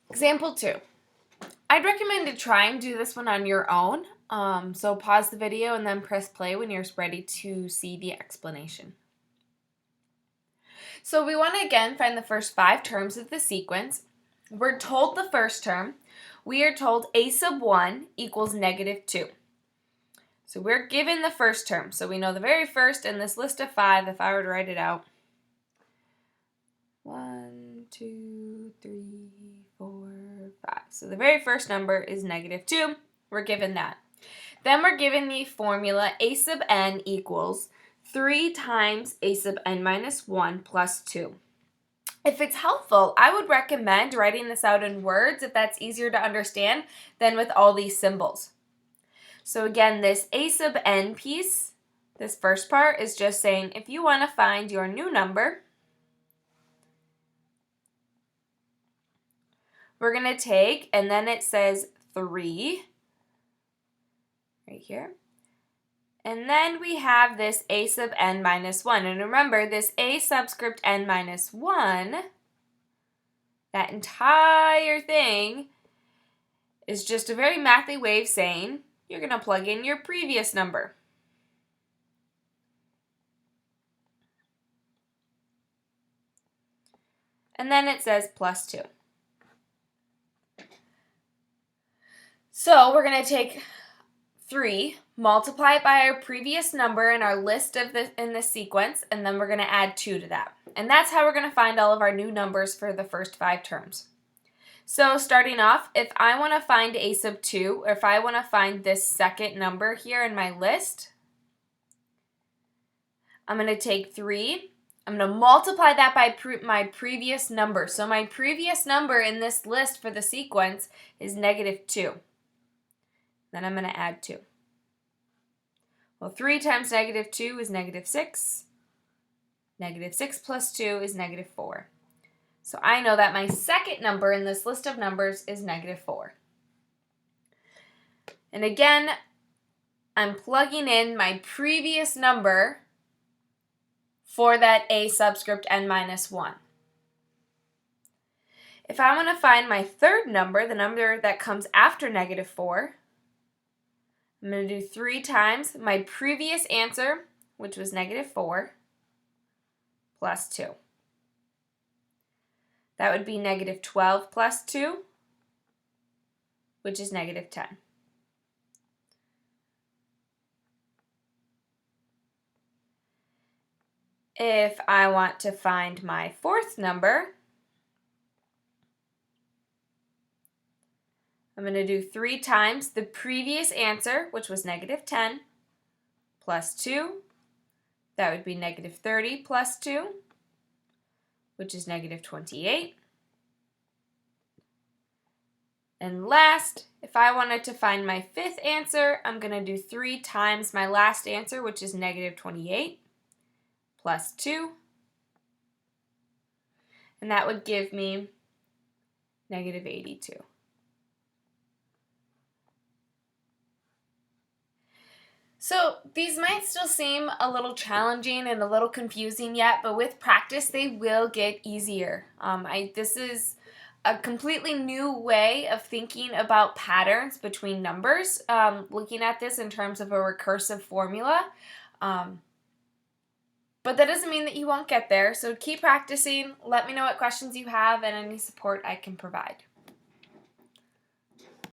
Example 2. I'd recommend to try and do this one on your own. So pause the video and then press play when you're ready to see the explanation. So we want to again find the first 5 terms of the sequence. We're told the first term. We are told a sub 1 equals negative 2. So we're given the first term. So we know the very first in this list of 5, if I were to write it out. 1, 2, 3, 4, 5. So the very first number is negative 2. We're given that. Then we're given the formula a sub n equals 3 times a sub n minus 1 plus 2. If it's helpful, I would recommend writing this out in words if that's easier to understand than with all these symbols. So again, this a sub n piece, this first part, is just saying if you want to find your new number, we're going to take, and then it says 3, right here. And then we have this a sub n minus 1. And remember, this a subscript n minus 1, that entire thing is just a very mathy way of saying you're going to plug in your previous number. And then it says plus 2. So we're going to take 3, multiply it by our previous number in our list in this sequence, and then we're going to add 2 to that. And that's how we're going to find all of our new numbers for the first 5 terms. So starting off, if I want to find a sub 2, or if I want to find this second number here in my list, I'm going to take 3. I'm going to multiply that by my previous number. So my previous number in this list for the sequence is negative 2. Then I'm going to add 2. Well, 3 times negative 2 is negative 6. Negative 6 plus 2 is negative 4. So I know that my second number in this list of numbers is negative 4. And again, I'm plugging in my previous number for that a subscript n minus 1. If I want to find my third number, the number that comes after negative 4, I'm going to do 3 times my previous answer, which was negative 4, plus 2. That would be negative 12 plus 2, which is negative 10. If I want to find my fourth number, I'm going to do 3 times the previous answer, which was negative 10, plus 2. That would be negative 30 plus 2, which is negative 28. And last, if I wanted to find my fifth answer, I'm going to do 3 times my last answer, which is negative 28, plus 2. And that would give me negative 82. So these might still seem a little challenging and a little confusing yet, but with practice they will get easier. This is a completely new way of thinking about patterns between numbers, looking at this in terms of a recursive formula. But that doesn't mean that you won't get there, so keep practicing. Let me know what questions you have and any support I can provide.